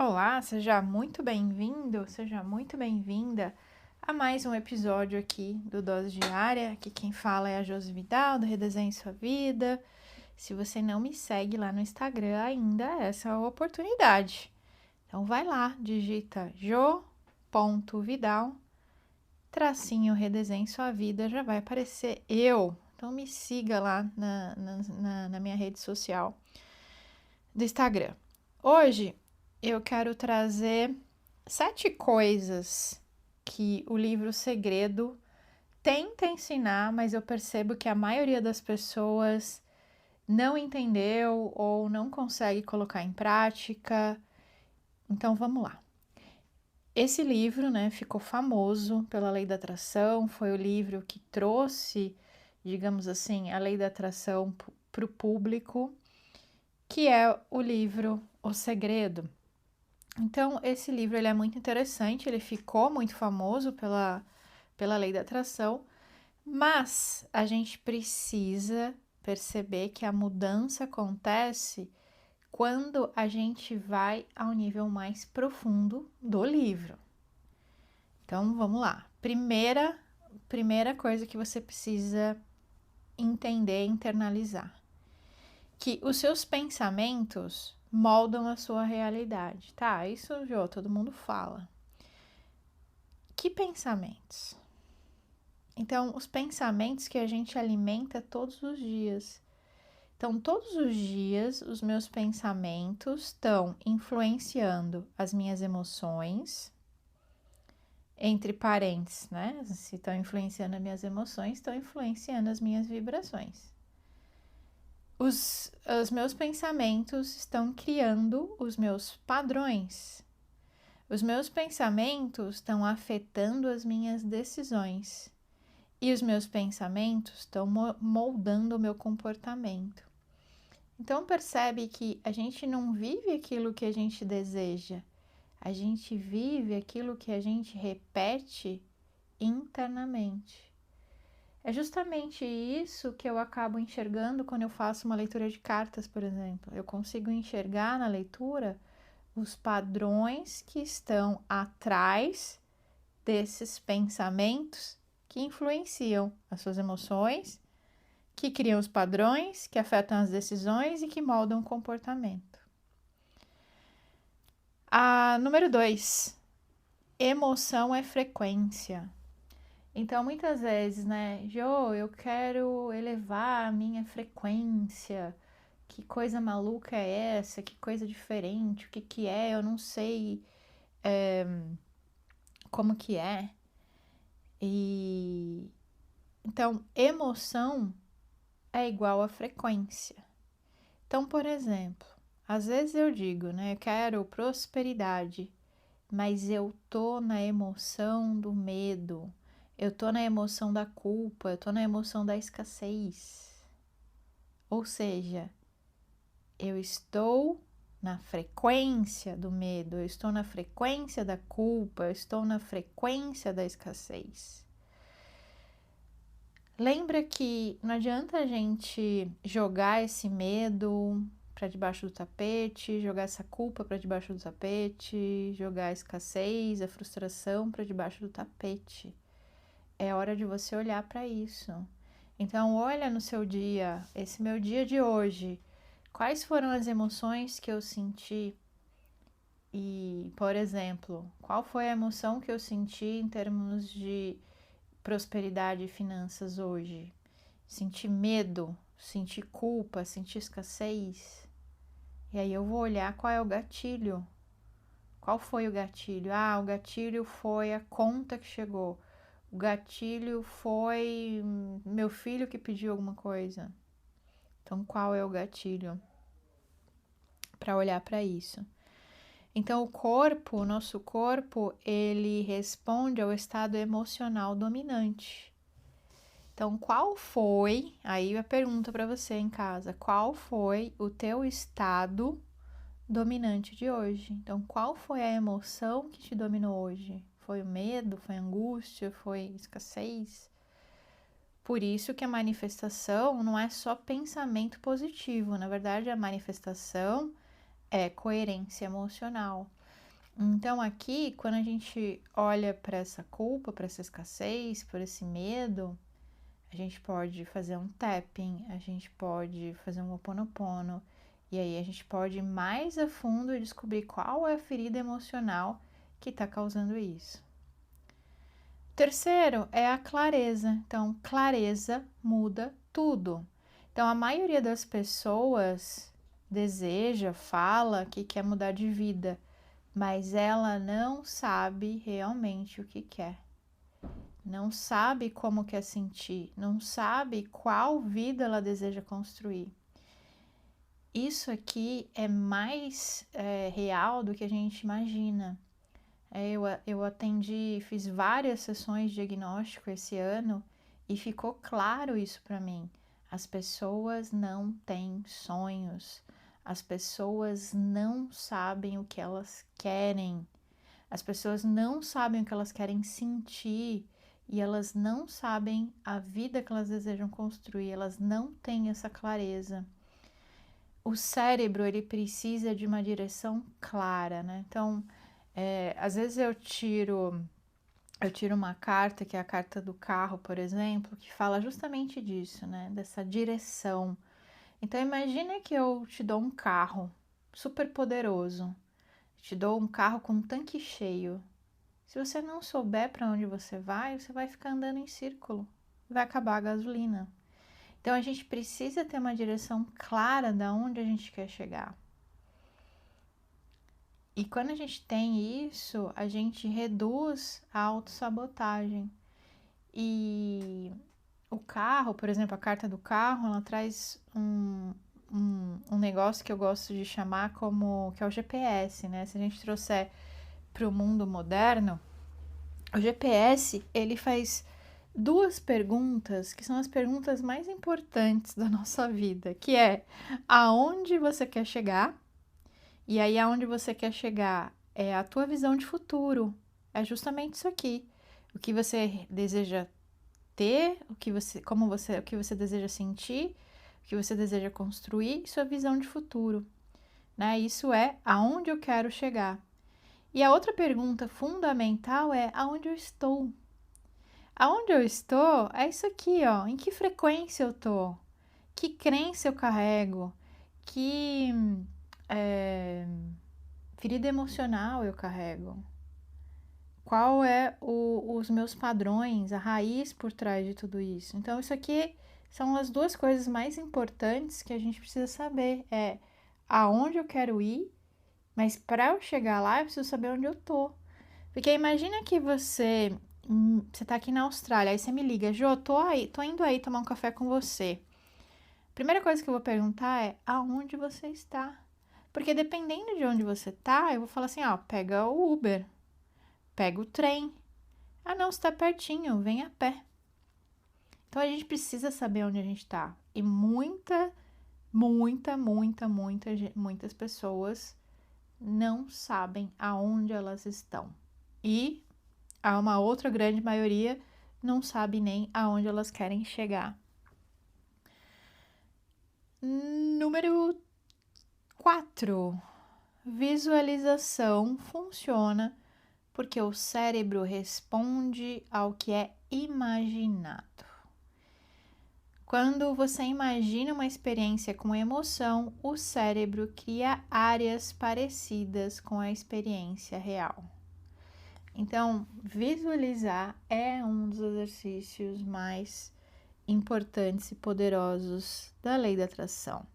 Olá, seja muito bem-vindo, seja muito bem-vinda a mais um episódio aqui do Dose Diária. Aqui quem fala é a Josi Vidal, do Redesenhe Sua Vida. Se você não me segue lá no Instagram ainda, essa é a oportunidade. Então vai lá, digita jo.vidal, tracinho Redesenhe Sua Vida, já vai aparecer eu. Então me siga lá na minha rede social do Instagram. Hoje eu quero trazer 7 coisas que o livro Segredo tenta ensinar, mas eu percebo que a maioria das pessoas não entendeu ou não consegue colocar em prática. Então vamos lá. Esse livro, ficou famoso pela Lei da Atração, foi o livro que trouxe, digamos assim, a Lei da Atração para o público, que é o livro O Segredo. Então, esse livro ele é muito interessante, ele ficou muito famoso pela lei da atração, mas a gente precisa perceber que a mudança acontece quando a gente vai ao nível mais profundo do livro. Então, vamos lá. Primeira coisa que você precisa entender, internalizar, que os seus pensamentos moldam a sua realidade, tá? Isso, Jô, todo mundo fala. Que pensamentos? Então, os pensamentos que a gente alimenta todos os dias. Então, todos os dias, os meus pensamentos estão influenciando as minhas emoções, entre parênteses, né? Se estão influenciando as minhas emoções, estão influenciando as minhas vibrações. Os meus pensamentos estão criando os meus padrões. Os meus pensamentos estão afetando as minhas decisões. E os meus pensamentos estão moldando o meu comportamento. Então percebe que a gente não vive aquilo que a gente deseja. A gente vive aquilo que a gente repete internamente. É justamente isso que eu acabo enxergando quando eu faço uma leitura de cartas, por exemplo. Eu consigo enxergar na leitura os padrões que estão atrás desses pensamentos que influenciam as suas emoções, que criam os padrões, que afetam as decisões e que moldam o comportamento. Número 2, emoção é frequência. Então, muitas vezes, Jo, eu quero elevar a minha frequência. Que coisa maluca é essa? Que coisa diferente? O que é? Eu não sei como que é. Então, emoção é igual a frequência. Então, por exemplo, às vezes eu digo, eu quero prosperidade, mas eu tô na emoção do medo, eu tô na emoção da culpa, eu tô na emoção da escassez. Ou seja, eu estou na frequência do medo, eu estou na frequência da culpa, eu estou na frequência da escassez. Lembra que não adianta a gente jogar esse medo para debaixo do tapete, jogar essa culpa para debaixo do tapete, jogar a escassez, a frustração para debaixo do tapete. É hora de você olhar para isso. Então, olha no seu dia, esse meu dia de hoje, quais foram as emoções que eu senti? E, por exemplo, qual foi a emoção que eu senti em termos de prosperidade e finanças hoje? Senti medo, senti culpa, senti escassez. E aí eu vou olhar qual é o gatilho. Qual foi o gatilho? O gatilho foi a conta que chegou. O gatilho foi meu filho que pediu alguma coisa. Então, qual é o gatilho? Para olhar para isso. Então, o nosso corpo, ele responde ao estado emocional dominante. Então, qual foi, aí a pergunta para você em casa, qual foi o teu estado dominante de hoje? Então, qual foi a emoção que te dominou hoje? Foi o medo, foi a angústia, foi escassez? Por isso que a manifestação não é só pensamento positivo, na verdade a manifestação é coerência emocional. Então, aqui, quando a gente olha para essa culpa, para essa escassez, por esse medo, a gente pode fazer um tapping, a gente pode fazer um Ho'oponopono, e aí a gente pode ir mais a fundo e descobrir qual é a ferida emocional que está causando isso. Terceiro é a clareza. Então, clareza muda tudo. Então, a maioria das pessoas deseja, fala que quer mudar de vida, mas ela não sabe realmente o que quer. Não sabe como quer sentir, não sabe qual vida ela deseja construir. Isso aqui é mais real do que a gente imagina. Eu atendi, fiz várias sessões de diagnóstico esse ano e ficou claro isso para mim. As pessoas não têm sonhos, as pessoas não sabem o que elas querem, as pessoas não sabem o que elas querem sentir e elas não sabem a vida que elas desejam construir, elas não têm essa clareza. O cérebro, ele precisa de uma direção clara, né? Então, às vezes eu tiro uma carta, que é a carta do carro, por exemplo, que fala justamente disso, né? Dessa direção. Então, imagina que eu te dou um carro super poderoso, te dou um carro com um tanque cheio. Se você não souber para onde você vai ficar andando em círculo, vai acabar a gasolina. Então, a gente precisa ter uma direção clara de onde a gente quer chegar. E quando a gente tem isso, a gente reduz a autossabotagem. E o carro, por exemplo, a carta do carro, ela traz um negócio que eu gosto de chamar como que é o GPS, né? Se a gente trouxer para o mundo moderno, o GPS, ele faz duas perguntas que são as perguntas mais importantes da nossa vida, que é aonde você quer chegar. E aí, aonde você quer chegar é a tua visão de futuro. É justamente isso aqui. O que você deseja ter, o que você deseja sentir, o que você deseja construir e sua visão de futuro. Né? Isso é aonde eu quero chegar. E a outra pergunta fundamental é aonde eu estou. Aonde eu estou é isso aqui, ó. Em que frequência eu tô? Que crença eu carrego? Que ferida emocional eu carrego? Qual é os meus padrões, a raiz por trás de tudo isso? Então, isso aqui são as duas coisas mais importantes que a gente precisa saber. É aonde eu quero ir, mas para eu chegar lá, eu preciso saber onde eu tô. Porque imagina que você tá aqui na Austrália, aí você me liga, Jô, tô indo aí tomar um café com você. Primeira coisa que eu vou perguntar é aonde você está? Porque dependendo de onde você tá, eu vou falar assim, ó, pega o Uber, pega o trem. Ah, não, você tá pertinho, vem a pé. Então a gente precisa saber onde a gente tá. E muitas pessoas não sabem aonde elas estão. E há uma outra grande maioria não sabe nem aonde elas querem chegar. Número 4. Visualização funciona porque o cérebro responde ao que é imaginado. Quando você imagina uma experiência com emoção, o cérebro cria áreas parecidas com a experiência real. Então, visualizar é um dos exercícios mais importantes e poderosos da lei da atração.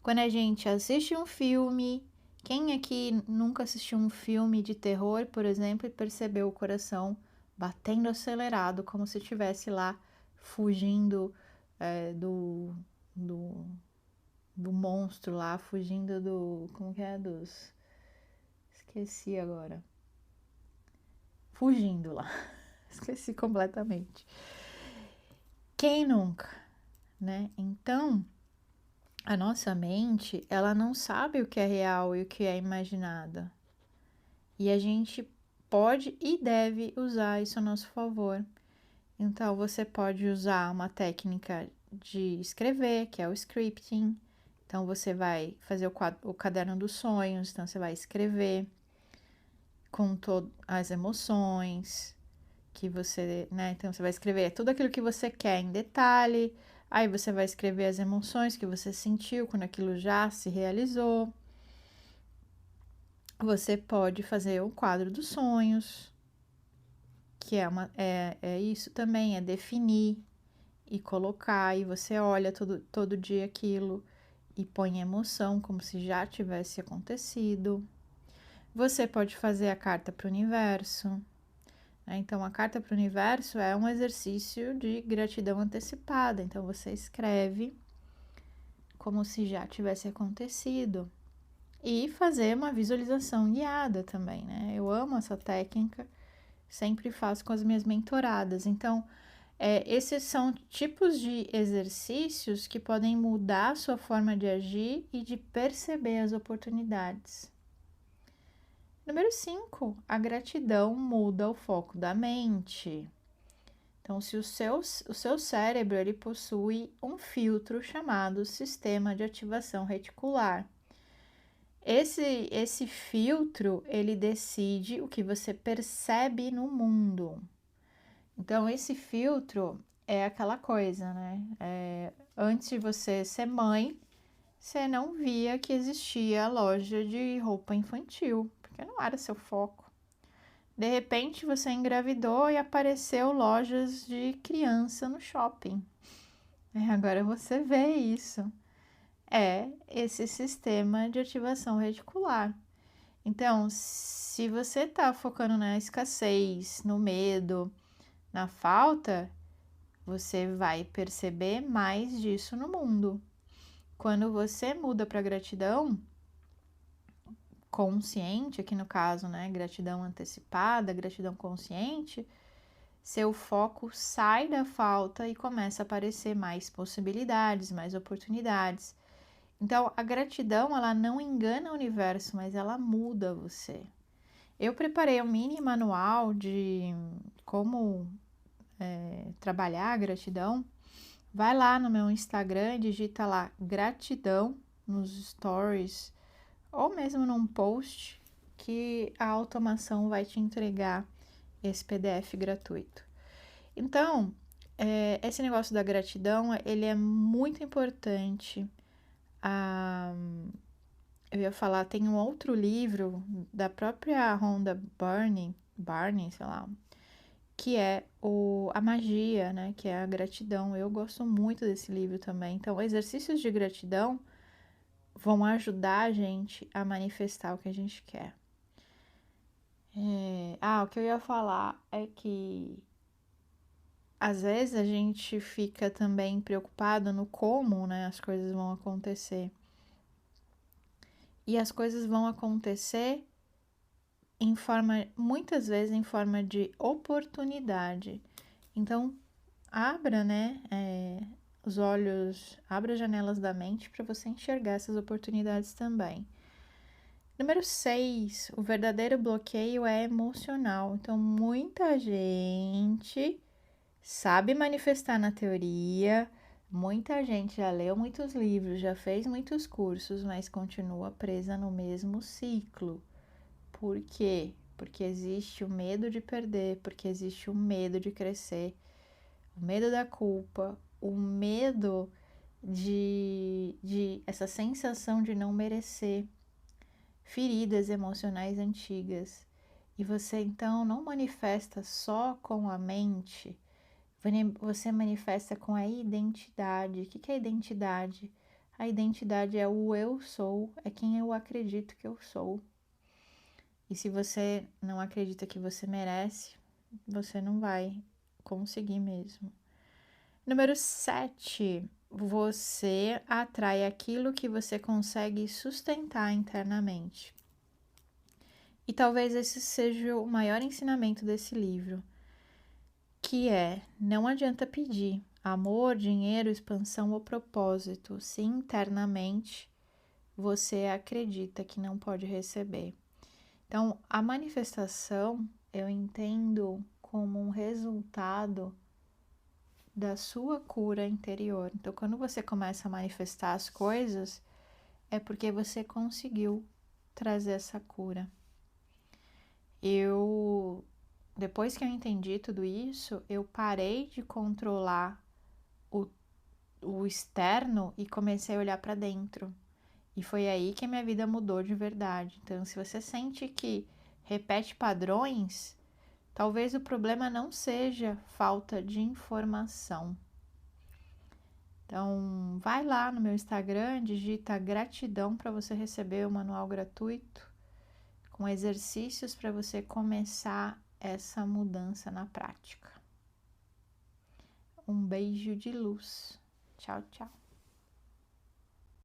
Quando a gente assiste um filme, quem aqui nunca assistiu um filme de terror, por exemplo, e percebeu o coração batendo acelerado, como se estivesse lá fugindo do monstro lá, fugindo do... Como que é? Esqueci agora. Fugindo lá. Esqueci completamente. Quem nunca, né? Então, a nossa mente, ela não sabe o que é real e o que é imaginado. E a gente pode e deve usar isso a nosso favor. Então, você pode usar uma técnica de escrever, que é o scripting. Então, você vai fazer o caderno dos sonhos, então você vai escrever. com todas as emoções que você, né? Então você vai escrever tudo aquilo que você quer em detalhe, aí você vai escrever as emoções que você sentiu quando aquilo já se realizou. Você pode fazer o quadro dos sonhos, que é isso também, é definir e colocar, e você olha todo dia aquilo e põe emoção como se já tivesse acontecido. Você pode fazer a carta para o universo, né? Então, a carta para o universo é um exercício de gratidão antecipada. Então, você escreve como se já tivesse acontecido. E fazer uma visualização guiada também, né? Eu amo essa técnica, sempre faço com as minhas mentoradas. Então, esses são tipos de exercícios que podem mudar a sua forma de agir e de perceber as oportunidades. Número 5, a gratidão muda o foco da mente. Então, se o seu cérebro ele possui um filtro chamado sistema de ativação reticular. Esse filtro, ele decide o que você percebe no mundo. Então, esse filtro é aquela coisa, né? Antes de você ser mãe, você não via que existia a loja de roupa infantil, porque não era seu foco. De repente, você engravidou e apareceu lojas de criança no shopping. Agora você vê isso. É esse sistema de ativação reticular. Então, se você está focando na escassez, no medo, na falta, você vai perceber mais disso no mundo. Quando você muda para gratidão consciente, aqui no caso, né, gratidão antecipada, gratidão consciente, seu foco sai da falta e começa a aparecer mais possibilidades, mais oportunidades. Então, a gratidão, ela não engana o universo, mas ela muda você. Eu preparei um mini manual de como trabalhar a gratidão. Vai lá no meu Instagram, digita lá gratidão nos stories ou mesmo num post que a automação vai te entregar esse PDF gratuito. Então, esse negócio da gratidão, ele é muito importante. Eu ia falar, tem um outro livro da própria Rhonda Byrne, sei lá, que é a magia, né? Que é a gratidão. Eu gosto muito desse livro também. Então, exercícios de gratidão vão ajudar a gente a manifestar o que a gente quer. O que eu ia falar é que às vezes a gente fica também preocupado no como, né, as coisas vão acontecer. E as coisas vão acontecer muitas vezes em forma de oportunidade. Então, abra, né, os olhos, abra as janelas da mente para você enxergar essas oportunidades também. Número 6, o verdadeiro bloqueio é emocional. Então, muita gente sabe manifestar na teoria, muita gente já leu muitos livros, já fez muitos cursos, mas continua presa no mesmo ciclo. Por quê? Porque existe o medo de perder, porque existe o medo de crescer, o medo da culpa, o medo de essa sensação de não merecer, feridas emocionais antigas. E você então não manifesta só com a mente, você manifesta com a identidade. O que é identidade? A identidade é o eu sou, é quem eu acredito que eu sou. E se você não acredita que você merece, você não vai conseguir mesmo. Número 7, você atrai aquilo que você consegue sustentar internamente. E talvez esse seja o maior ensinamento desse livro, que é: não adianta pedir amor, dinheiro, expansão ou propósito se internamente você acredita que não pode receber. Então, a manifestação eu entendo como um resultado da sua cura interior. Então, quando você começa a manifestar as coisas, é porque você conseguiu trazer essa cura. Depois que eu entendi tudo isso, eu parei de controlar o externo e comecei a olhar para dentro. E foi aí que a minha vida mudou de verdade. Então, se você sente que repete padrões, talvez o problema não seja falta de informação. Então, vai lá no meu Instagram, digita gratidão para você receber o manual gratuito com exercícios para você começar essa mudança na prática. Um beijo de luz. Tchau, tchau.